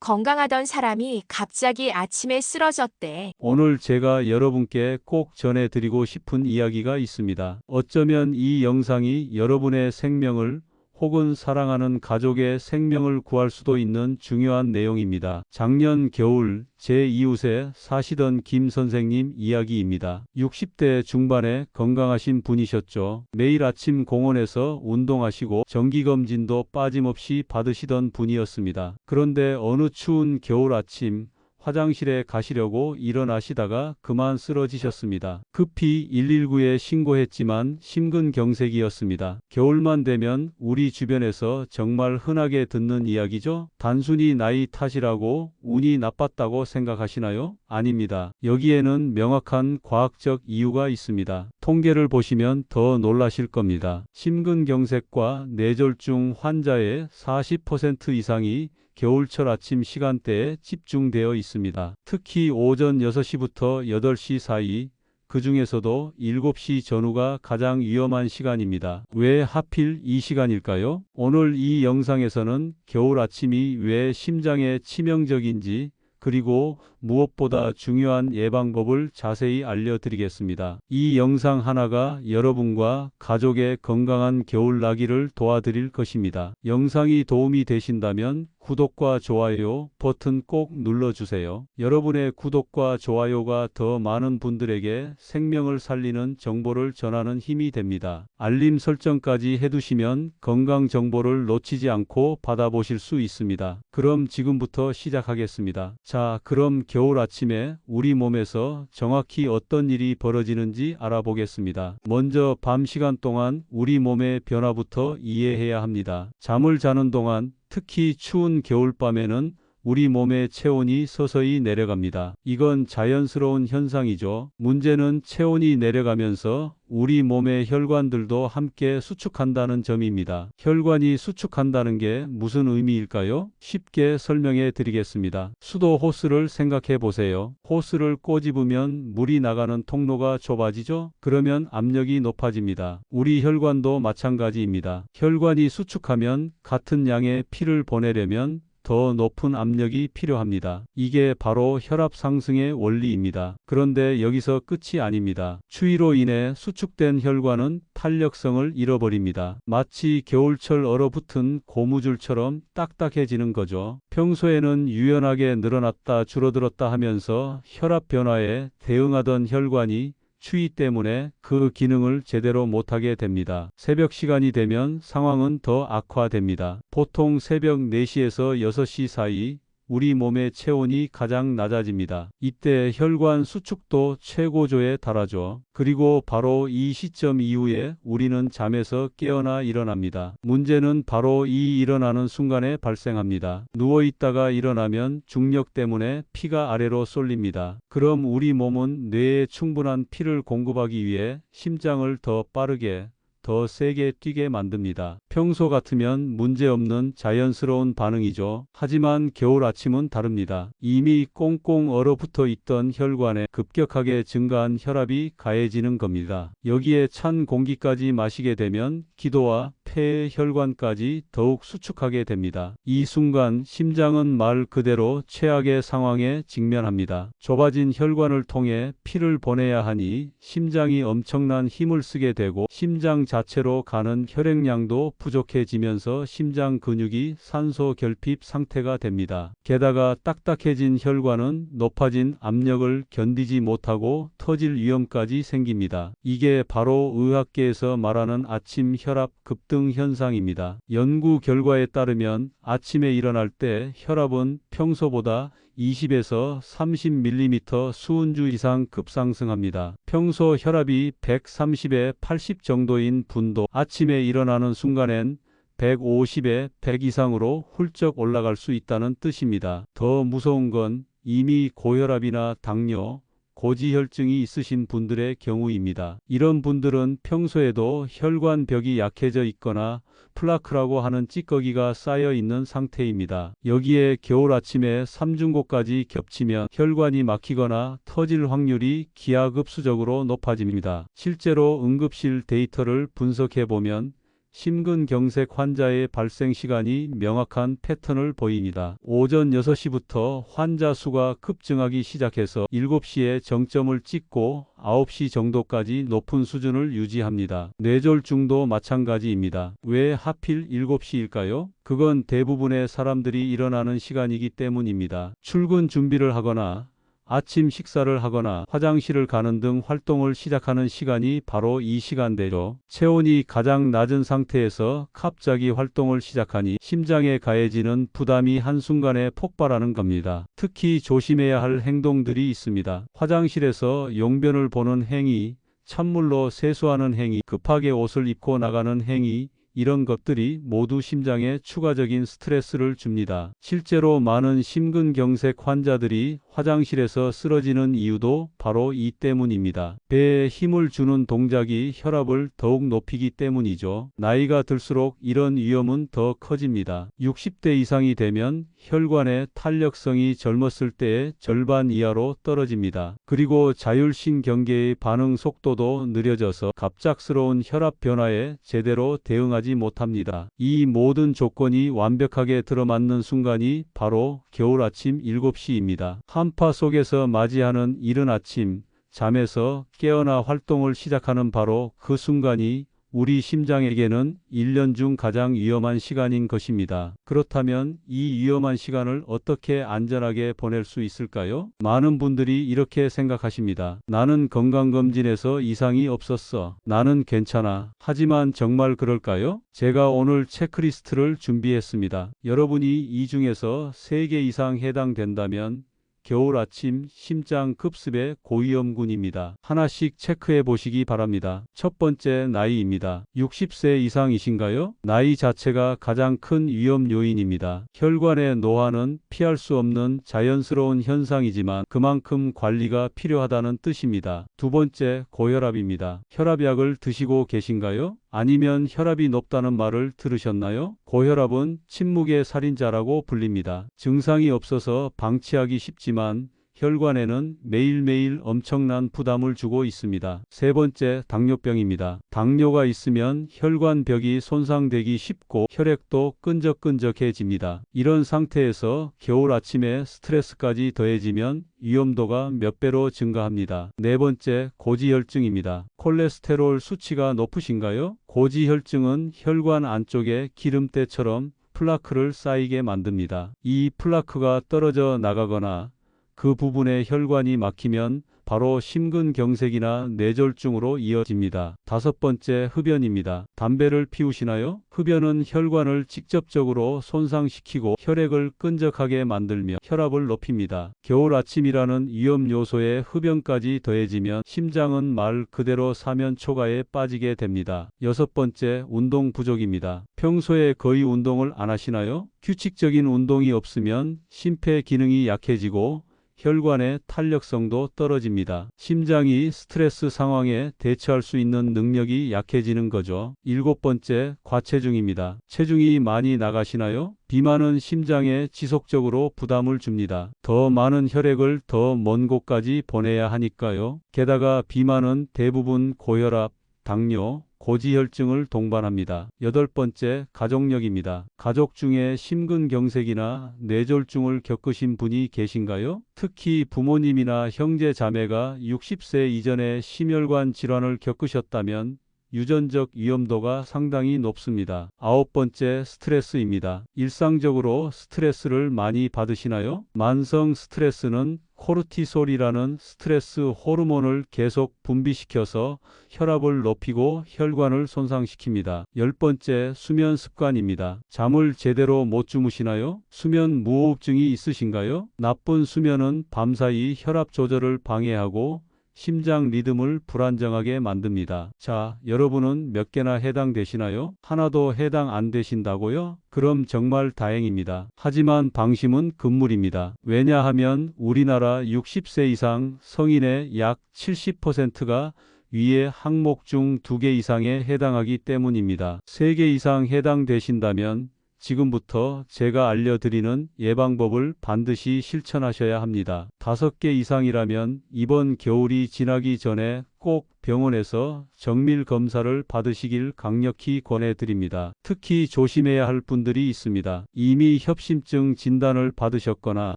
건강하던 사람이 갑자기 아침에 쓰러졌대. 오늘 제가 여러분께 꼭 전해드리고 싶은 이야기가 있습니다. 어쩌면 이 영상이 여러분의 생명을 혹은 사랑하는 가족의 생명을 구할 수도 있는 중요한 내용입니다. 작년 겨울 제 이웃에 사시던 김 선생님 이야기입니다. 60대 중반에 건강하신 분이셨죠. 매일 아침 공원에서 운동하시고 정기검진도 빠짐없이 받으시던 분이었습니다. 그런데 어느 추운 겨울 아침 화장실에 가시려고 일어나시다가 그만 쓰러지셨습니다. 급히 119에 신고했지만 심근경색이었습니다. 겨울만 되면 우리 주변에서 정말 흔하게 듣는 이야기죠. 단순히 나이 탓이라고 운이 나빴다고 생각하시나요? 아닙니다. 여기에는 명확한 과학적 이유가 있습니다. 통계를 보시면 더 놀라실 겁니다. 심근경색과 뇌졸중 환자의 40% 이상이 겨울철 아침 시간대에 집중되어 있습니다. 특히 오전 6시부터 8시 사이, 그 중에서도 7시 전후가 가장 위험한 시간입니다. 왜 하필 이 시간일까요? 오늘 이 영상에서는 겨울 아침이 왜 심장에 치명적인지, 그리고 무엇보다 중요한 예방법을 자세히 알려드리겠습니다. 이 영상 하나가 여러분과 가족의 건강한 겨울나기를 도와드릴 것입니다. 영상이 도움이 되신다면 구독과 좋아요 버튼 꼭 눌러주세요. 여러분의 구독과 좋아요가 더 많은 분들에게 생명을 살리는 정보를 전하는 힘이 됩니다. 알림 설정까지 해두시면 건강 정보를 놓치지 않고 받아보실 수 있습니다. 그럼 지금부터 시작하겠습니다. 자, 그럼 겨울 아침에 우리 몸에서 정확히 어떤 일이 벌어지는지 알아보겠습니다. 먼저 밤 시간 동안 우리 몸의 변화부터 이해해야 합니다. 잠을 자는 동안 특히 추운 겨울밤에는 우리 몸의 체온이 서서히 내려갑니다. 이건 자연스러운 현상이죠. 문제는 체온이 내려가면서 우리 몸의 혈관들도 함께 수축한다는 점입니다. 혈관이 수축한다는 게 무슨 의미일까요? 쉽게 설명해 드리겠습니다. 수도 호스를 생각해 보세요. 호스를 꼬집으면 물이 나가는 통로가 좁아지죠? 그러면 압력이 높아집니다. 우리 혈관도 마찬가지입니다. 혈관이 수축하면 같은 양의 피를 보내려면 더 높은 압력이 필요합니다. 이게 바로 혈압 상승의 원리입니다. 그런데 여기서 끝이 아닙니다. 추위로 인해 수축된 혈관은 탄력성을 잃어버립니다. 마치 겨울철 얼어붙은 고무줄처럼 딱딱해지는 거죠. 평소에는 유연하게 늘어났다 줄어들었다 하면서 혈압 변화에 대응하던 혈관이 추위 때문에 그 기능을 제대로 못하게 됩니다. 새벽 시간이 되면 상황은 더 악화됩니다. 보통 새벽 4시에서 6시 사이 우리 몸의 체온이 가장 낮아집니다. 이때 혈관 수축도 최고조에 달하죠. 그리고 바로 이 시점 이후에 우리는 잠에서 깨어나 일어납니다. 문제는 바로 이 일어나는 순간에 발생합니다. 누워있다가 일어나면 중력 때문에 피가 아래로 쏠립니다. 그럼 우리 몸은 뇌에 충분한 피를 공급하기 위해 심장을 더 빠르게 더 세게 뛰게 만듭니다. 평소 같으면 문제없는 자연스러운 반응이죠. 하지만 겨울 아침은 다릅니다. 이미 꽁꽁 얼어붙어 있던 혈관에 급격하게 증가한 혈압이 가해지는 겁니다. 여기에 찬 공기까지 마시게 되면 기도와 폐의 혈관까지 더욱 수축하게 됩니다. 이 순간 심장은 말 그대로 최악의 상황에 직면합니다. 좁아진 혈관을 통해 피를 보내야 하니 심장이 엄청난 힘을 쓰게 되고 심장 자체로 가는 혈액량도 부족해지면서 심장 근육이 산소 결핍 상태가 됩니다. 게다가 딱딱해진 혈관은 높아진 압력을 견디지 못하고 터질 위험까지 생깁니다. 이게 바로 의학계에서 말하는 아침 혈압 급등 현상입니다. 연구 결과에 따르면 아침에 일어날 때 혈압은 평소보다 20에서 30mm 수은주 이상 급상승합니다. 평소 혈압이 130에 80 정도인 분도 아침에 일어나는 순간엔 150에 100 이상으로 훌쩍 올라갈 수 있다는 뜻입니다. 더 무서운 건 이미 고혈압이나 당뇨, 고지혈증이 있으신 분들의 경우입니다. 이런 분들은 평소에도 혈관벽이 약해져 있거나 플라크라고 하는 찌꺼기가 쌓여 있는 상태입니다. 여기에 겨울 아침에 삼중고까지 겹치면 혈관이 막히거나 터질 확률이 기하급수적으로 높아집니다. 실제로 응급실 데이터를 분석해 보면 심근경색 환자의 발생 시간이 명확한 패턴을 보입니다. 오전 6시부터 환자 수가 급증하기 시작해서 7시에 정점을 찍고 9시 정도까지 높은 수준을 유지합니다. 뇌졸중도 마찬가지입니다. 왜 하필 7시일까요? 그건 대부분의 사람들이 일어나는 시간이기 때문입니다. 출근 준비를 하거나 아침 식사를 하거나 화장실을 가는 등 활동을 시작하는 시간이 바로 이 시간대죠. 체온이 가장 낮은 상태에서 갑자기 활동을 시작하니 심장에 가해지는 부담이 한순간에 폭발하는 겁니다. 특히 조심해야 할 행동들이 있습니다. 화장실에서 용변을 보는 행위, 찬물로 세수하는 행위, 급하게 옷을 입고 나가는 행위, 이런 것들이 모두 심장에 추가적인 스트레스를 줍니다. 실제로 많은 심근경색 환자들이 화장실에서 쓰러지는 이유도 바로 이 때문입니다. 배에 힘을 주는 동작이 혈압을 더욱 높이기 때문이죠. 나이가 들수록 이런 위험은 더 커집니다. 60대 이상이 되면 혈관의 탄력성이 젊었을 때의 절반 이하로 떨어집니다. 그리고 자율신경계의 반응 속도도 느려져서 갑작스러운 혈압 변화에 제대로 대응하지 못합니다. 이 모든 조건이 완벽하게 들어맞는 순간이 바로 겨울 아침 7시입니다. 한파 속에서 맞이하는 이른 아침, 잠에서 깨어나 활동을 시작하는 바로 그 순간이 우리 심장에게는 1년 중 가장 위험한 시간인 것입니다. 그렇다면 이 위험한 시간을 어떻게 안전하게 보낼 수 있을까요? 많은 분들이 이렇게 생각하십니다. 나는 건강검진에서 이상이 없었어. 나는 괜찮아. 하지만 정말 그럴까요? 제가 오늘 체크리스트를 준비했습니다. 여러분이 이 중에서 3개 이상 해당된다면 겨울 아침 심장 급습의 고위험군입니다. 하나씩 체크해 보시기 바랍니다. 첫 번째, 나이입니다. 60세 이상이신가요? 나이 자체가 가장 큰 위험 요인입니다. 혈관의 노화는 피할 수 없는 자연스러운 현상이지만 그만큼 관리가 필요하다는 뜻입니다. 두 번째, 고혈압입니다. 혈압약을 드시고 계신가요? 아니면 혈압이 높다는 말을 들으셨나요? 고혈압은 침묵의 살인자라고 불립니다. 증상이 없어서 방치하기 쉽지만 혈관에는 매일매일 엄청난 부담을 주고 있습니다. 세 번째, 당뇨병입니다. 당뇨가 있으면 혈관벽이 손상되기 쉽고 혈액도 끈적끈적해집니다. 이런 상태에서 겨울 아침에 스트레스까지 더해지면 위험도가 몇 배로 증가합니다. 네 번째, 고지혈증입니다. 콜레스테롤 수치가 높으신가요? 고지혈증은 혈관 안쪽에 기름때처럼 플라크를 쌓이게 만듭니다. 이 플라크가 떨어져 나가거나 그 부분에 혈관이 막히면 바로 심근경색이나 뇌졸중으로 이어집니다. 다섯 번째, 흡연입니다. 담배를 피우시나요? 흡연은 혈관을 직접적으로 손상시키고 혈액을 끈적하게 만들며 혈압을 높입니다. 겨울 아침이라는 위험 요소에 흡연까지 더해지면 심장은 말 그대로 사면 초가에 빠지게 됩니다. 여섯 번째, 운동 부족입니다. 평소에 거의 운동을 안 하시나요? 규칙적인 운동이 없으면 심폐 기능이 약해지고 혈관의 탄력성도 떨어집니다. 심장이 스트레스 상황에 대처할 수 있는 능력이 약해지는 거죠. 일곱 번째, 과체중입니다. 체중이 많이 나가시나요? 비만은 심장에 지속적으로 부담을 줍니다. 더 많은 혈액을 더 먼 곳까지 보내야 하니까요. 게다가 비만은 대부분 고혈압, 당뇨, 고지혈증을 동반합니다. 여덟 번째, 가족력입니다. 가족 중에 심근경색이나 뇌졸중을 겪으신 분이 계신가요? 특히 부모님이나 형제 자매가 60세 이전에 심혈관 질환을 겪으셨다면 유전적 위험도가 상당히 높습니다. 아홉 번째, 스트레스입니다. 일상적으로 스트레스를 많이 받으시나요? 만성 스트레스는 코르티솔이라는 스트레스 호르몬을 계속 분비시켜서 혈압을 높이고 혈관을 손상시킵니다. 열 번째, 수면 습관입니다. 잠을 제대로 못 주무시나요? 수면 무호흡증이 있으신가요? 나쁜 수면은 밤사이 혈압 조절을 방해하고 심장 리듬을 불안정하게 만듭니다. 자, 여러분은 몇 개나 해당되시나요? 하나도 해당 안 되신다고요? 그럼 정말 다행입니다. 하지만 방심은 금물입니다. 왜냐하면 우리나라 60세 이상 성인의 약 70%가 위의 항목 중 2개 이상에 해당하기 때문입니다. 3개 이상 해당되신다면 지금부터 제가 알려드리는 예방법을 반드시 실천하셔야 합니다. 5개 이상이라면 이번 겨울이 지나기 전에 꼭 병원에서 정밀 검사를 받으시길 강력히 권해드립니다. 특히 조심해야 할 분들이 있습니다. 이미 협심증 진단을 받으셨거나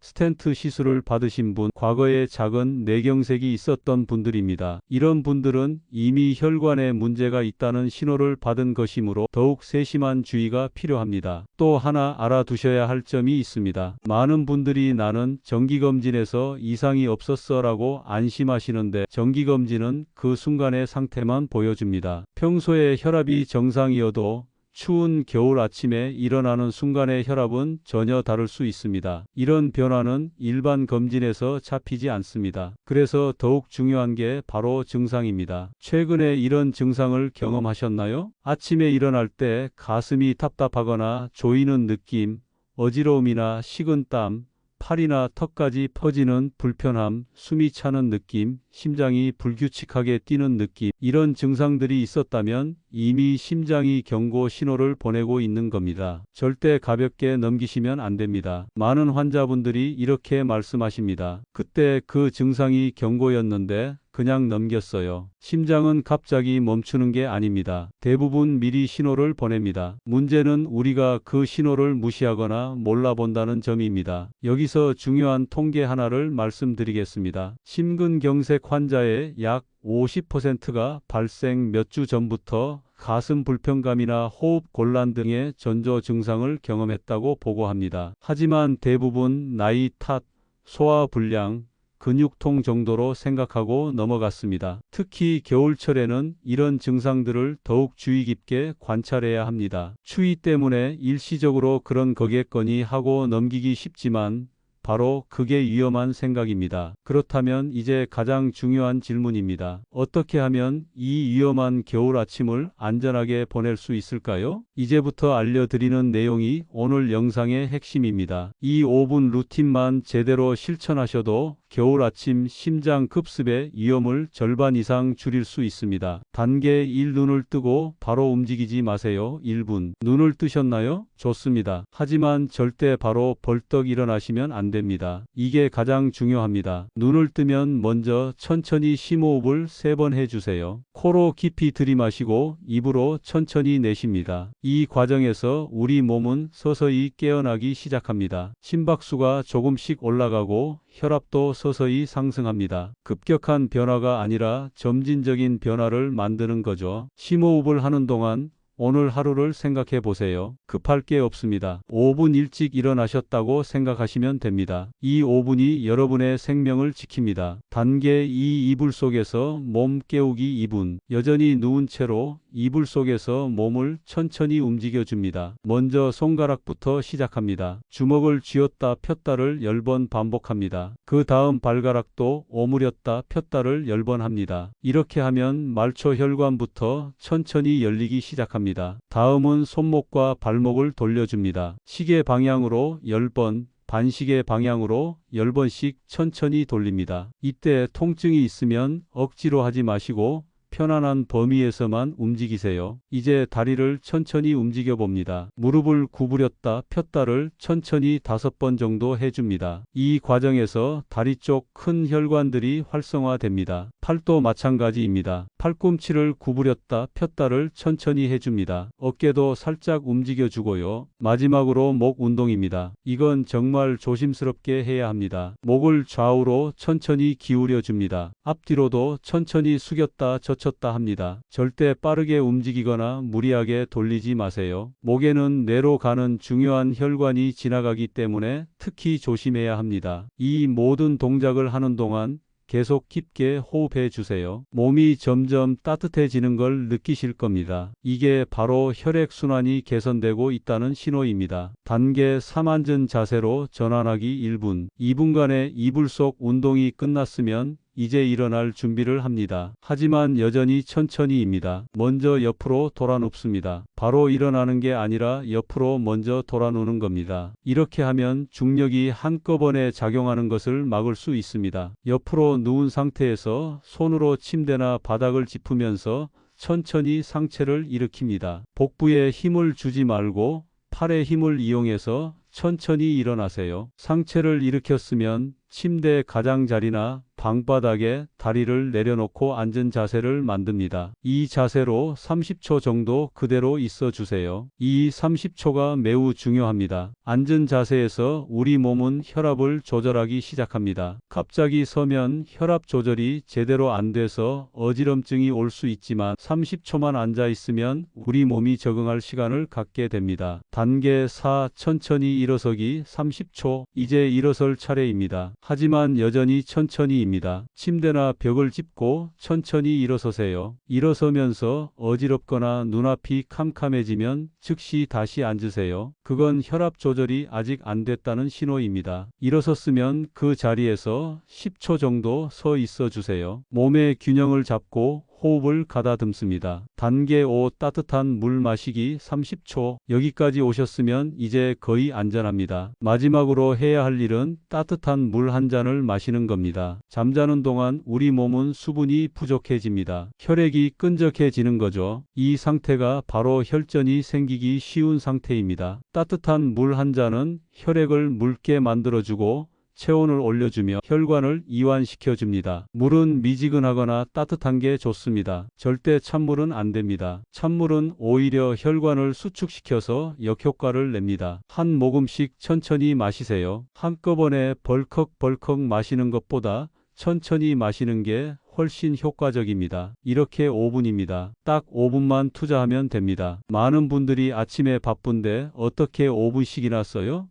스텐트 시술을 받으신 분, 과거에 작은 뇌경색이 있었던 분들입니다. 이런 분들은 이미 혈관에 문제가 있다는 신호를 받은 것이므로 더욱 세심한 주의가 필요합니다. 또 하나 알아두셔야 할 점이 있습니다. 많은 분들이 나는 정기검진에서 이상이 없었어 라고 안심하시는데 정기검진은 그 순간의 상태만 보여줍니다. 평소에 혈압이 정상이어도 추운 겨울 아침에 일어나는 순간의 혈압은 전혀 다를 수 있습니다. 이런 변화는 일반 검진에서 잡히지 않습니다. 그래서 더욱 중요한 게 바로 증상입니다. 최근에 이런 증상을 경험하셨나요? 아침에 일어날 때 가슴이 답답하거나 조이는 느낌, 어지러움이나 식은땀, 팔이나 턱까지 퍼지는 불편함, 숨이 차는 느낌, 심장이 불규칙하게 뛰는 느낌, 이런 증상들이 있었다면 이미 심장이 경고 신호를 보내고 있는 겁니다. 절대 가볍게 넘기시면 안 됩니다. 많은 환자분들이 이렇게 말씀하십니다. 그때 그 증상이 경고였는데 그냥 넘겼어요. 심장은 갑자기 멈추는 게 아닙니다. 대부분 미리 신호를 보냅니다. 문제는 우리가 그 신호를 무시하거나 몰라본다는 점입니다. 여기서 중요한 통계 하나를 말씀드리겠습니다. 심근경색 환자의 약 50%가 발생 몇 주 전부터 가슴 불편감이나 호흡 곤란 등의 전조 증상을 경험했다고 보고합니다. 하지만 대부분 나이 탓, 소화불량, 근육통 정도로 생각하고 넘어갔습니다. 특히 겨울철에는 이런 증상들을 더욱 주의 깊게 관찰해야 합니다. 추위 때문에 일시적으로 그런 거겠거니 하고 넘기기 쉽지만 바로 그게 위험한 생각입니다. 그렇다면 이제 가장 중요한 질문입니다. 어떻게 하면 이 위험한 겨울 아침을 안전하게 보낼 수 있을까요? 이제부터 알려드리는 내용이 오늘 영상의 핵심입니다. 이 5분 루틴만 제대로 실천하셔도 겨울 아침 심장 급습의 위험을 절반 이상 줄일 수 있습니다. 단계 1. 눈을 뜨고 바로 움직이지 마세요. 1분. 눈을 뜨셨나요? 좋습니다. 하지만 절대 바로 벌떡 일어나시면 안 됩니다. 이게 가장 중요합니다. 눈을 뜨면 먼저 천천히 심호흡을 3번 해주세요. 코로 깊이 들이마시고 입으로 천천히 내쉽니다. 이 과정에서 우리 몸은 서서히 깨어나기 시작합니다. 심박수가 조금씩 올라가고 혈압도 서서히 상승합니다. 급격한 변화가 아니라 점진적인 변화를 만드는 거죠. 심호흡을 하는 동안 오늘 하루를 생각해 보세요. 급할 게 없습니다. 5분 일찍 일어나셨다고 생각하시면 됩니다. 이 5분이 여러분의 생명을 지킵니다. 단계 2. 이불 속에서 몸 깨우기 2분. 여전히 누운 채로 이불 속에서 몸을 천천히 움직여줍니다. 먼저 손가락부터 시작합니다. 주먹을 쥐었다 폈다를 10번 반복합니다. 그 다음 발가락도 오므렸다 폈다를 10번 합니다. 이렇게 하면 말초 혈관부터 천천히 열리기 시작합니다. 다음은 손목과 발목을 돌려줍니다. 시계 방향으로 10번, 반시계 방향으로 10번씩 천천히 돌립니다. 이때 통증이 있으면 억지로 하지 마시고 편안한 범위에서만 움직이세요. 이제 다리를 천천히 움직여 봅니다. 무릎을 구부렸다 폈다를 천천히 5번 정도 해줍니다. 이 과정에서 다리 쪽 큰 혈관들이 활성화됩니다. 팔도 마찬가지입니다. 팔꿈치를 구부렸다 폈다를 천천히 해줍니다. 어깨도 살짝 움직여주고요. 마지막으로 목 운동입니다. 이건 정말 조심스럽게 해야 합니다. 목을 좌우로 천천히 기울여줍니다. 앞뒤로도 천천히 숙였다 젖혔다 합니다. 절대 빠르게 움직이거나 무리하게 돌리지 마세요. 목에는 뇌로 가는 중요한 혈관이 지나가기 때문에 특히 조심해야 합니다. 이 모든 동작을 하는 동안 계속 깊게 호흡해 주세요. 몸이 점점 따뜻해지는 걸 느끼실 겁니다. 이게 바로 혈액순환이 개선되고 있다는 신호입니다. 단계 3. 앉은 자세로 전환하기 1분. 2분간의 이불 속 운동이 끝났으면 이제 일어날 준비를 합니다. 하지만 여전히 천천히입니다. 먼저 옆으로 돌아 눕습니다. 바로 일어나는 게 아니라 옆으로 먼저 돌아 누는 겁니다. 이렇게 하면 중력이 한꺼번에 작용하는 것을 막을 수 있습니다. 옆으로 누운 상태에서 손으로 침대나 바닥을 짚으면서 천천히 상체를 일으킵니다. 복부에 힘을 주지 말고 팔의 힘을 이용해서 천천히 일어나세요. 상체를 일으켰으면 침대 가장자리나 방바닥에 다리를 내려놓고 앉은 자세를 만듭니다. 이 자세로 30초 정도 그대로 있어 주세요. 이 30초가 매우 중요합니다. 앉은 자세에서 우리 몸은 혈압을 조절하기 시작합니다. 갑자기 서면 혈압 조절이 제대로 안 돼서 어지럼증이 올 수 있지만 30초만 앉아 있으면 우리 몸이 적응할 시간을 갖게 됩니다. 단계 4. 천천히 일어서기 30초. 이제 일어설 차례입니다. 하지만 여전히 천천히입니다. 침대나 벽을 짚고 천천히 일어서세요. 일어서면서 어지럽거나 눈앞이 캄캄해지면 즉시 다시 앉으세요. 그건 혈압 조절이 아직 안 됐다는 신호입니다. 일어섰으면 그 자리에서 10초 정도 서 있어 주세요. 몸의 균형을 잡고 호흡을 가다듬습니다. 단계 5. 따뜻한 물 마시기 30초. 여기까지 오셨으면 이제 거의 안전합니다. 마지막으로 해야 할 일은 따뜻한 물 한 잔을 마시는 겁니다. 잠자는 동안 우리 몸은 수분이 부족해집니다. 혈액이 끈적해지는 거죠. 이 상태가 바로 혈전이 생기기 쉬운 상태입니다. 따뜻한 물 한 잔은 혈액을 묽게 만들어주고 체온을 올려주며 혈관을 이완시켜줍니다. 물은 미지근하거나 따뜻한 게 좋습니다. 절대 찬물은 안 됩니다. 찬물은 오히려 혈관을 수축시켜서 역효과를 냅니다. 한 모금씩 천천히 마시세요. 한꺼번에 벌컥벌컥 마시는 것보다 천천히 마시는 게 훨씬 효과적입니다. 이렇게 5분입니다. 딱 5분만 투자하면 됩니다. 많은 분들이 아침에 바쁜데 어떻게 5분씩이나 써요?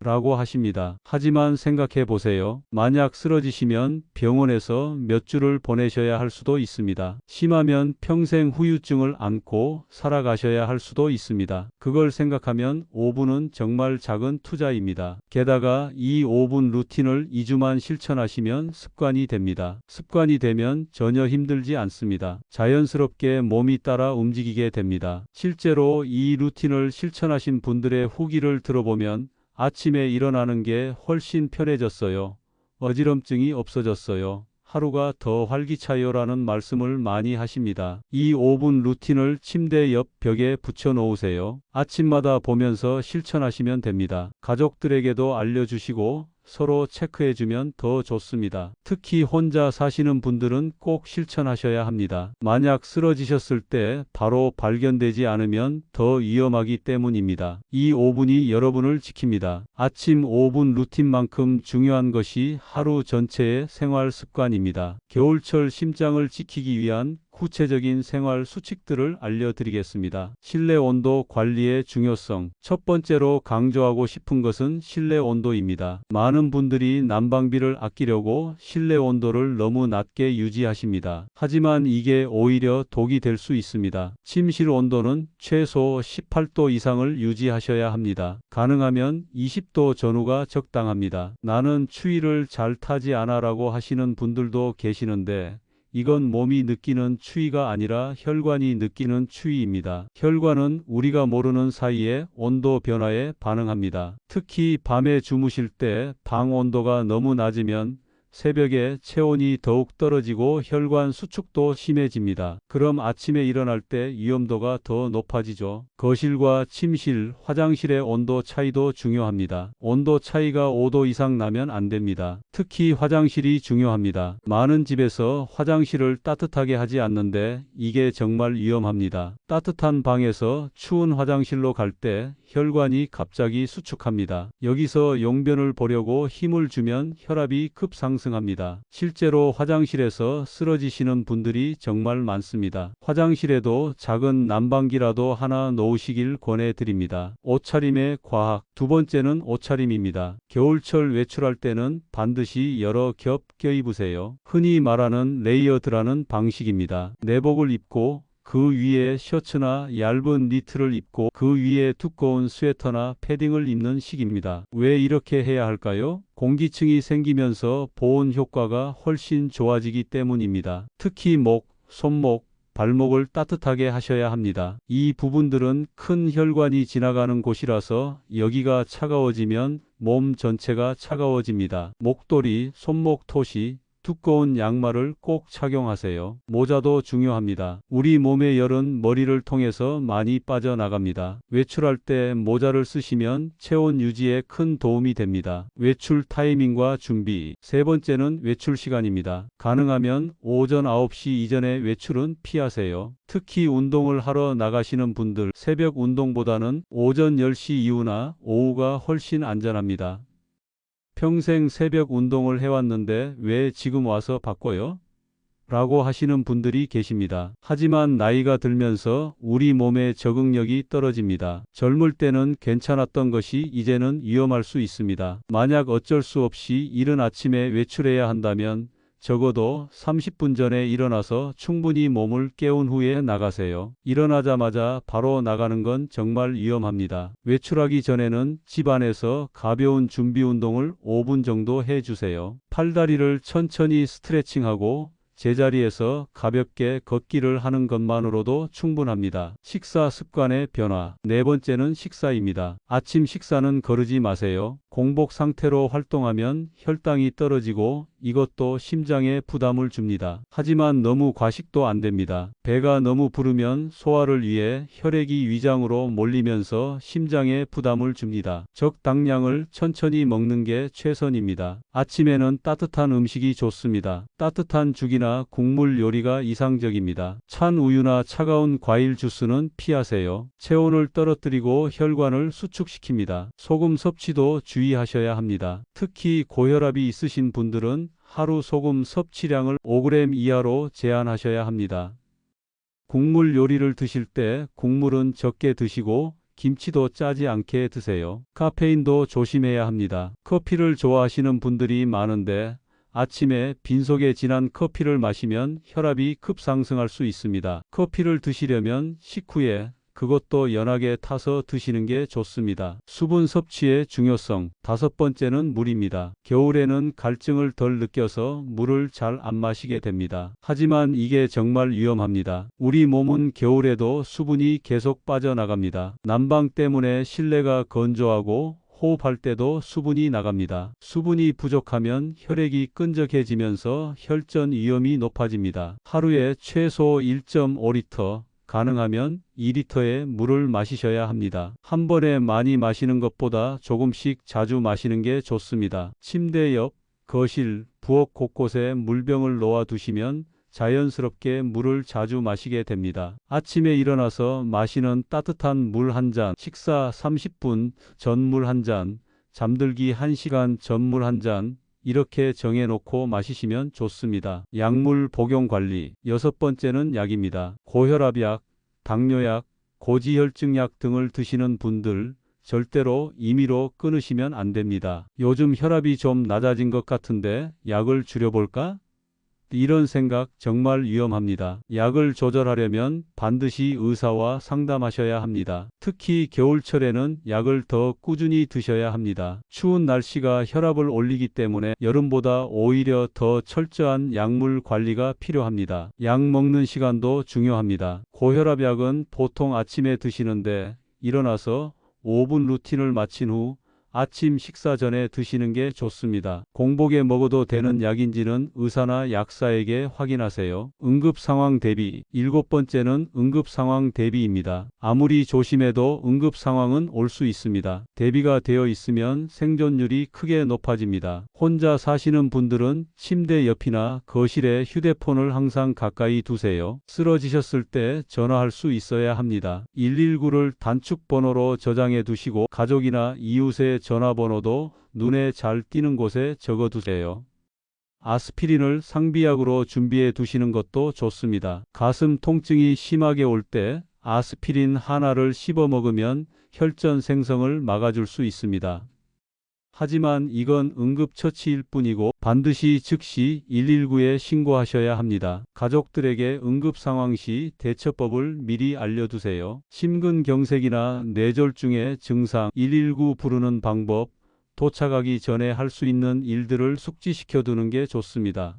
라고 하십니다. 하지만 생각해 보세요. 만약 쓰러지시면 병원에서 몇 주를 보내셔야 할 수도 있습니다. 심하면 평생 후유증을 안고 살아가셔야 할 수도 있습니다. 그걸 생각하면 5분은 정말 작은 투자입니다. 게다가 이 5분 루틴을 2주만 실천하시면 습관이 됩니다. 습관이 되면 전혀 힘들지 않습니다. 자연스럽게 몸이 따라 움직이게 됩니다. 실제로 이 루틴을 실천하신 분들의 후기를 들어보면 아침에 일어나는 게 훨씬 편해졌어요. 어지럼증이 없어졌어요. 하루가 더 활기차요라는 말씀을 많이 하십니다. 이 5분 루틴을 침대 옆 벽에 붙여 놓으세요. 아침마다 보면서 실천하시면 됩니다. 가족들에게도 알려주시고 서로 체크해주면 더 좋습니다. 특히 혼자 사시는 분들은 꼭 실천하셔야 합니다. 만약 쓰러지셨을 때 바로 발견되지 않으면 더 위험하기 때문입니다. 이 5분이 여러분을 지킵니다. 아침 5분 루틴만큼 중요한 것이 하루 전체의 생활 습관입니다. 겨울철 심장을 지키기 위한 구체적인 생활 수칙들을 알려드리겠습니다. 실내 온도 관리의 중요성. 첫 번째로 강조하고 싶은 것은 실내 온도입니다. 많은 분들이 난방비를 아끼려고 실내 온도를 너무 낮게 유지하십니다. 하지만 이게 오히려 독이 될 수 있습니다. 침실 온도는 최소 18도 이상을 유지하셔야 합니다. 가능하면 20도 전후가 적당합니다. 나는 추위를 잘 타지 않아라고 하시는 분들도 계시는데 이건 몸이 느끼는 추위가 아니라 혈관이 느끼는 추위입니다. 혈관은 우리가 모르는 사이에 온도 변화에 반응합니다. 특히 밤에 주무실 때 방 온도가 너무 낮으면 새벽에 체온이 더욱 떨어지고 혈관 수축도 심해집니다. 그럼 아침에 일어날 때 위험도가 더 높아지죠. 거실과 침실, 화장실의 온도 차이도 중요합니다. 온도 차이가 5도 이상 나면 안 됩니다. 특히 화장실이 중요합니다. 많은 집에서 화장실을 따뜻하게 하지 않는데 이게 정말 위험합니다. 따뜻한 방에서 추운 화장실로 갈 때 혈관이 갑자기 수축합니다. 여기서 용변을 보려고 힘을 주면 혈압이 급상승합니다. 실제로 화장실에서 쓰러지시는 분들이 정말 많습니다. 화장실에도 작은 난방기라도 하나 놓으시길 권해드립니다. 옷차림의 과학. 두 번째는 옷차림입니다. 겨울철 외출할 때는 반드시 여러 겹 껴입으세요. 흔히 말하는 레이어드라는 방식입니다. 내복을 입고 그 위에 셔츠나 얇은 니트를 입고 그 위에 두꺼운 스웨터나 패딩을 입는 식입니다. 왜 이렇게 해야 할까요? 공기층이 생기면서 보온 효과가 훨씬 좋아지기 때문입니다. 특히 목, 손목, 발목을 따뜻하게 하셔야 합니다. 이 부분들은 큰 혈관이 지나가는 곳이라서 여기가 차가워지면 몸 전체가 차가워집니다. 목도리, 손목 토시, 두꺼운 양말을 꼭 착용하세요. 모자도 중요합니다. 우리 몸의 열은 머리를 통해서 많이 빠져나갑니다. 외출할 때 모자를 쓰시면 체온 유지에 큰 도움이 됩니다. 외출 타이밍과 준비. 세 번째는 외출 시간입니다. 가능하면 오전 9시 이전에 외출은 피하세요. 특히 운동을 하러 나가시는 분들, 새벽 운동보다는 오전 10시 이후나 오후가 훨씬 안전합니다. 평생 새벽 운동을 해왔는데 왜 지금 와서 바꿔요? 라고 하시는 분들이 계십니다. 하지만 나이가 들면서 우리 몸의 적응력이 떨어집니다. 젊을 때는 괜찮았던 것이 이제는 위험할 수 있습니다. 만약 어쩔 수 없이 이른 아침에 외출해야 한다면 적어도 30분 전에 일어나서 충분히 몸을 깨운 후에 나가세요. 일어나자마자 바로 나가는 건 정말 위험합니다. 외출하기 전에는 집 안에서 가벼운 준비 운동을 5분 정도 해주세요. 팔다리를 천천히 스트레칭하고 제자리에서 가볍게 걷기를 하는 것만으로도 충분합니다. 식사 습관의 변화. 네 번째는 식사입니다. 아침 식사는 거르지 마세요. 공복 상태로 활동하면 혈당이 떨어지고 이것도 심장에 부담을 줍니다. 하지만 너무 과식도 안 됩니다. 배가 너무 부르면 소화를 위해 혈액이 위장으로 몰리면서 심장에 부담을 줍니다. 적당량을 천천히 먹는 게 최선입니다. 아침에는 따뜻한 음식이 좋습니다. 따뜻한 죽이나 국물 요리가 이상적입니다. 찬 우유나 차가운 과일 주스는 피하세요. 체온을 떨어뜨리고 혈관을 수축시킵니다. 소금 섭취도 주의하셔야 합니다. 특히 고혈압이 있으신 분들은 하루 소금 섭취량을 5g 이하로 제한하셔야 합니다. 국물 요리를 드실 때 국물은 적게 드시고 김치도 짜지 않게 드세요. 카페인도 조심해야 합니다. 커피를 좋아하시는 분들이 많은데 아침에 빈속에 진한 커피를 마시면 혈압이 급상승할 수 있습니다. 커피를 드시려면 식후에 그것도 연하게 타서 드시는 게 좋습니다. 수분 섭취의 중요성. 다섯 번째는 물입니다. 겨울에는 갈증을 덜 느껴서 물을 잘 안 마시게 됩니다. 하지만 이게 정말 위험합니다. 우리 몸은 겨울에도 수분이 계속 빠져나갑니다. 난방 때문에 실내가 건조하고 호흡할 때도 수분이 나갑니다. 수분이 부족하면 혈액이 끈적해지면서 혈전 위험이 높아집니다. 하루에 최소 1.5리터, 가능하면 2리터의 물을 마시셔야 합니다. 한 번에 많이 마시는 것보다 조금씩 자주 마시는 게 좋습니다. 침대 옆, 거실, 부엌 곳곳에 물병을 놓아 두시면 자연스럽게 물을 자주 마시게 됩니다. 아침에 일어나서 마시는 따뜻한 물 한 잔, 식사 30분 전 물 한 잔, 잠들기 1시간 전 물 한 잔, 이렇게 정해놓고 마시시면 좋습니다. 약물 복용 관리. 여섯 번째는 약입니다. 고혈압약, 당뇨약, 고지혈증약 등을 드시는 분들 절대로 임의로 끊으시면 안 됩니다. 요즘 혈압이 좀 낮아진 것 같은데 약을 줄여볼까? 이런 생각 정말 위험합니다. 약을 조절하려면 반드시 의사와 상담하셔야 합니다. 특히 겨울철에는 약을 더 꾸준히 드셔야 합니다. 추운 날씨가 혈압을 올리기 때문에 여름보다 오히려 더 철저한 약물 관리가 필요합니다. 약 먹는 시간도 중요합니다. 고혈압 약은 보통 아침에 드시는데 일어나서 5분 루틴을 마친 후 아침 식사 전에 드시는 게 좋습니다. 공복에 먹어도 되는 약인지는 의사나 약사에게 확인하세요. 응급 상황 대비. 일곱 번째는 응급 상황 대비입니다. 아무리 조심해도 응급 상황은 올 수 있습니다. 대비가 되어 있으면 생존율이 크게 높아집니다. 혼자 사시는 분들은 침대 옆이나 거실에 휴대폰을 항상 가까이 두세요. 쓰러지셨을 때 전화할 수 있어야 합니다. 119를 단축 번호로 저장해 두시고 가족이나 이웃의 전화번호도 눈에 잘 띄는 곳에 적어두세요. 아스피린을 상비약으로 준비해 두시는 것도 좋습니다. 가슴 통증이 심하게 올 때 아스피린 하나를 씹어 먹으면 혈전 생성을 막아줄 수 있습니다. 하지만 이건 응급처치일 뿐이고 반드시 즉시 119에 신고하셔야 합니다. 가족들에게 응급 상황 시 대처법을 미리 알려두세요. 심근경색이나 뇌졸중의 증상, 119 부르는 방법, 도착하기 전에 할 수 있는 일들을 숙지시켜 두는 게 좋습니다.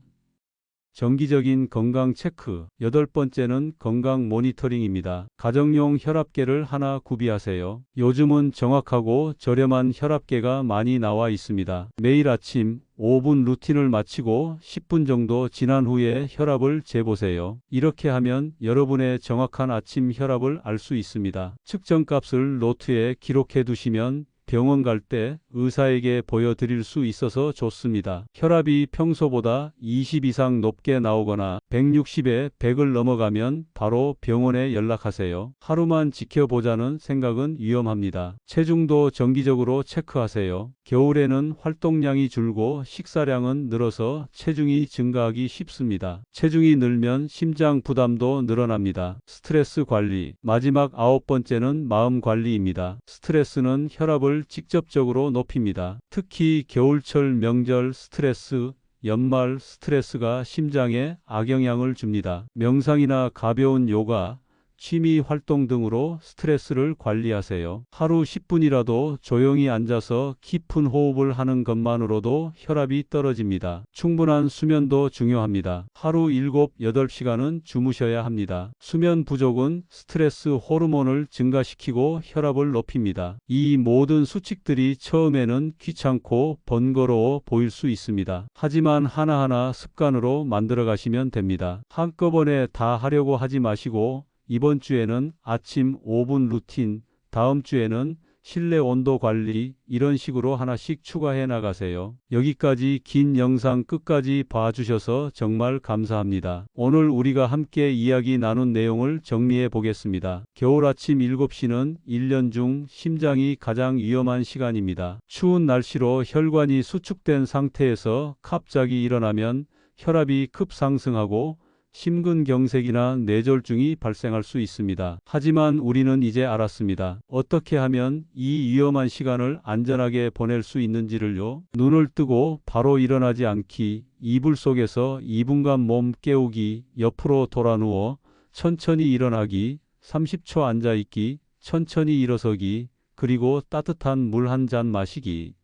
정기적인 건강 체크. 8번째는 건강 모니터링입니다. 가정용 혈압계를 하나 구비하세요. 요즘은 정확하고 저렴한 혈압계가 많이 나와 있습니다. 매일 아침 5분 루틴을 마치고 10분 정도 지난 후에 혈압을 재보세요. 이렇게 하면 여러분의 정확한 아침 혈압을 알 수 있습니다. 측정값을 노트에 기록해 두시면 병원 갈 때 의사에게 보여드릴 수 있어서 좋습니다. 혈압이 평소보다 20 이상 높게 나오거나 160에 100을 넘어가면 바로 병원에 연락하세요. 하루만 지켜보자는 생각은 위험합니다. 체중도 정기적으로 체크하세요. 겨울에는 활동량이 줄고 식사량은 늘어서 체중이 증가하기 쉽습니다. 체중이 늘면 심장 부담도 늘어납니다. 스트레스 관리. 마지막 9번째는 마음 관리입니다. 스트레스는 혈압을 직접적으로 높입니다. 특히 겨울철 명절 스트레스, 연말 스트레스가 심장에 악영향을 줍니다. 명상이나 가벼운 요가, 취미 활동 등으로 스트레스를 관리하세요. 하루 10분이라도 조용히 앉아서 깊은 호흡을 하는 것만으로도 혈압이 떨어집니다. 충분한 수면도 중요합니다. 하루 7, 8시간은 주무셔야 합니다. 수면 부족은 스트레스 호르몬을 증가시키고 혈압을 높입니다. 이 모든 수칙들이 처음에는 귀찮고 번거로워 보일 수 있습니다. 하지만 하나하나 습관으로 만들어 가시면 됩니다. 한꺼번에 다 하려고 하지 마시고 이번 주에는 아침 5분 루틴, 다음 주에는 실내 온도 관리, 이런 식으로 하나씩 추가해 나가세요. 여기까지 긴 영상 끝까지 봐주셔서 정말 감사합니다. 오늘 우리가 함께 이야기 나눈 내용을 정리해 보겠습니다. 겨울 아침 7시는 1년 중 심장이 가장 위험한 시간입니다. 추운 날씨로 혈관이 수축된 상태에서 갑자기 일어나면 혈압이 급상승하고 심근경색이나 뇌졸중이 발생할 수 있습니다. 하지만 우리는 이제 알았습니다. 어떻게 하면 이 위험한 시간을 안전하게 보낼 수 있는지를요. 눈을 뜨고 바로 일어나지 않기, 이불 속에서 2분간 몸 깨우기, 옆으로 돌아 누워 천천히 일어나기, 30초 앉아 있기, 천천히 일어서기, 그리고 따뜻한 물 한 잔 마시기.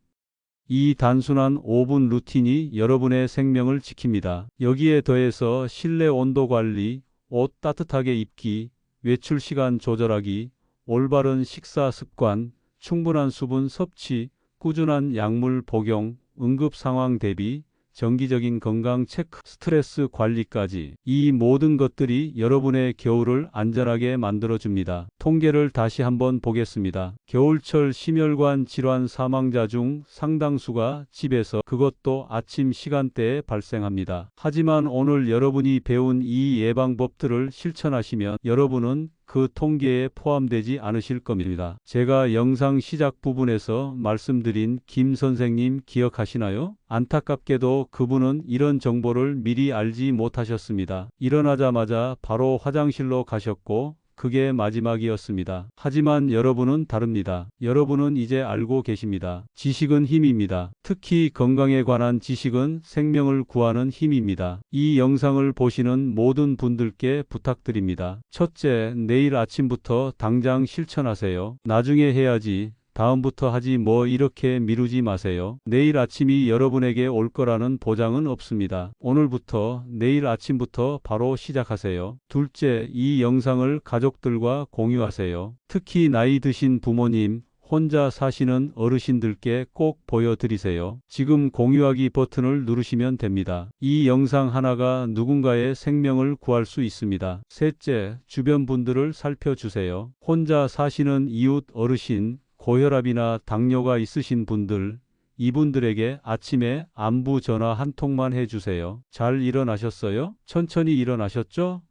이 단순한 5분 루틴이 여러분의 생명을 지킵니다. 여기에 더해서 실내 온도 관리, 옷 따뜻하게 입기, 외출 시간 조절하기, 올바른 식사 습관, 충분한 수분 섭취, 꾸준한 약물 복용, 응급 상황 대비, 정기적인 건강 체크, 스트레스 관리까지 이 모든 것들이 여러분의 겨울을 안전하게 만들어줍니다. 통계를 다시 한번 보겠습니다. 겨울철 심혈관 질환 사망자 중 상당수가 집에서, 그것도 아침 시간대에 발생합니다. 하지만 오늘 여러분이 배운 이 예방법들을 실천하시면 여러분은 그 통계에 포함되지 않으실 겁니다. 제가 영상 시작 부분에서 말씀드린 김 선생님 기억하시나요? 안타깝게도 그분은 이런 정보를 미리 알지 못하셨습니다. 일어나자마자 바로 화장실로 가셨고 그게 마지막이었습니다. 하지만 여러분은 다릅니다. 여러분은 이제 알고 계십니다. 지식은 힘입니다. 특히 건강에 관한 지식은 생명을 구하는 힘입니다. 이 영상을 보시는 모든 분들께 부탁드립니다. 첫째, 내일 아침부터 당장 실천하세요. 나중에 해야지, 다음부터 하지 뭐 이렇게 미루지 마세요. 내일 아침이 여러분에게 올 거라는 보장은 없습니다. 오늘부터, 내일 아침부터 바로 시작하세요. 둘째, 이 영상을 가족들과 공유하세요. 특히 나이 드신 부모님, 혼자 사시는 어르신들께 꼭 보여드리세요. 지금 공유하기 버튼을 누르시면 됩니다. 이 영상 하나가 누군가의 생명을 구할 수 있습니다. 셋째, 주변 분들을 살펴주세요. 혼자 사시는 이웃 어르신, 고혈압이나 당뇨가 있으신 분들, 이분들에게 아침에 안부 전화 한 통만 해주세요. 잘 일어나셨어요? 천천히 일어나셨죠?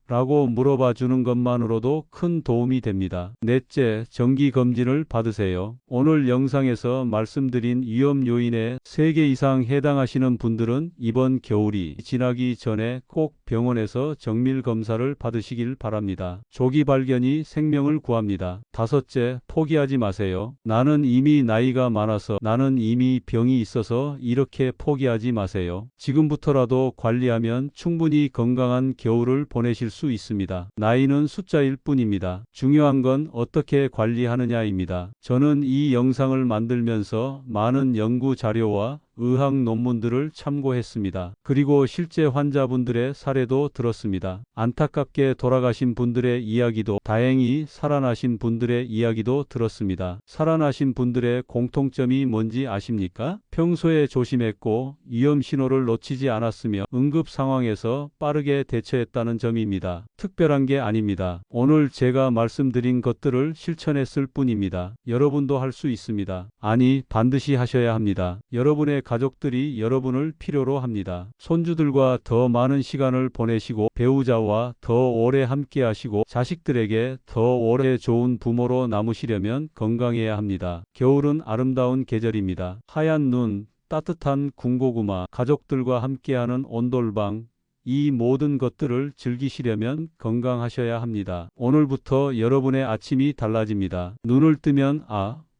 라고 물어봐 주는 것만으로도 큰 도움이 됩니다. 넷째, 정기검진을 받으세요. 오늘 영상에서 말씀드린 위험 요인에 3개 이상 해당하시는 분들은 이번 겨울이 지나기 전에 꼭 병원에서 정밀검사를 받으시길 바랍니다. 조기 발견이 생명을 구합니다. 다섯째, 포기하지 마세요. 나는 이미 나이가 많아서, 나는 이미 병이 있어서 이렇게 포기하지 마세요. 지금부터라도 관리하면 충분히 건강한 겨울을 보내실 수 있습니다. 나이는 숫자일 뿐입니다. 중요한 건 어떻게 관리하느냐입니다. 저는 이 영상을 만들면서 많은 연구 자료와 의학 논문들을 참고했습니다. 그리고 실제 환자분들의 사례도 들었습니다. 안타깝게 돌아가신 분들의 이야기도, 다행히 살아나신 분들의 이야기도 들었습니다. 살아나신 분들의 공통점이 뭔지 아십니까? 평소에 조심했고 위험 신호를 놓치지 않았으며 응급 상황에서 빠르게 대처했다는 점입니다. 특별한 게 아닙니다. 오늘 제가 말씀드린 것들을 실천했을 뿐입니다. 여러분도 할 수 있습니다. 아니, 반드시 하셔야 합니다. 여러분의 가족들이 여러분을 필요로 합니다. 손주들과 더 많은 시간을 보내시고 배우자와 더 오래 함께 하시고 자식들에게 더 오래 좋은 부모로 남으시려면 건강해야 합니다. 겨울은 아름다운 계절입니다. 하얀 눈, 따뜻한 군고구마, 가족들과 함께하는 온돌방, 이 모든 것들을 즐기시려면 건강하셔야 합니다. 오늘부터 여러분의 아침이 달라집니다. 눈을 뜨면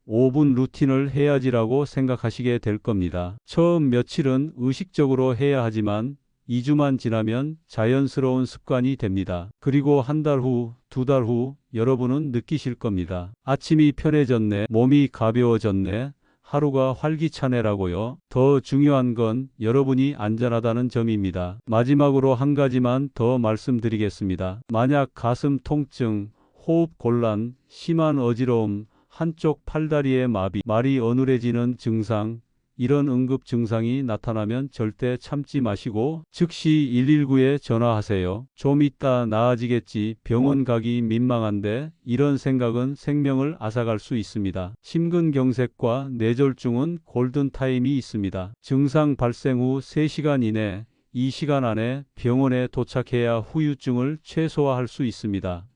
5분 루틴을 해야지라고 생각하시게 될 겁니다. 처음 며칠은 의식적으로 해야 하지만 2주만 지나면 자연스러운 습관이 됩니다. 그리고 한 달 후, 2달 후 여러분은 느끼실 겁니다. 아침이 편해졌네, 몸이 가벼워졌네, 하루가 활기차네라고요. 더 중요한 건 여러분이 안전하다는 점입니다. 마지막으로 한 가지만 더 말씀드리겠습니다. 만약 가슴 통증, 호흡 곤란, 심한 어지러움, 한쪽 팔다리의 마비, 말이 어눌해지는 증상, 이런 응급 증상이 나타나면 절대 참지 마시고 즉시 119에 전화하세요. 좀 이따 나아지겠지, 병원 가기 민망한데, 이런 생각은 생명을 앗아갈 수 있습니다. 심근경색과 뇌졸중은 골든타임이 있습니다. 증상 발생 후 3시간 이내, 이 시간 안에 병원에 도착해야 후유증을 최소화할 수 있습니다.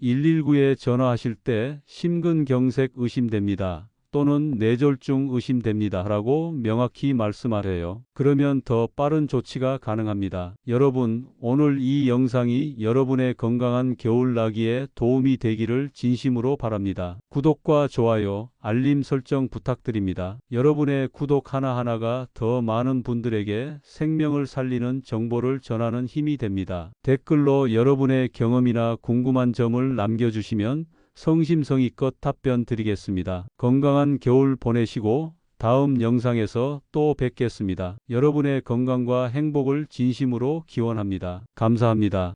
119에 전화하실 때 심근경색 의심됩니다. 또는 뇌졸중 의심됩니다 라고 명확히 말씀하래요. 그러면 더 빠른 조치가 가능합니다. 여러분, 오늘 이 영상이 여러분의 건강한 겨울나기에 도움이 되기를 진심으로 바랍니다. 구독과 좋아요, 알림 설정 부탁드립니다. 여러분의 구독 하나하나가 더 많은 분들에게 생명을 살리는 정보를 전하는 힘이 됩니다. 댓글로 여러분의 경험이나 궁금한 점을 남겨주시면 성심성의껏 답변 드리겠습니다. 건강한 겨울 보내시고 다음 영상에서 또 뵙겠습니다. 여러분의 건강과 행복을 진심으로 기원합니다. 감사합니다.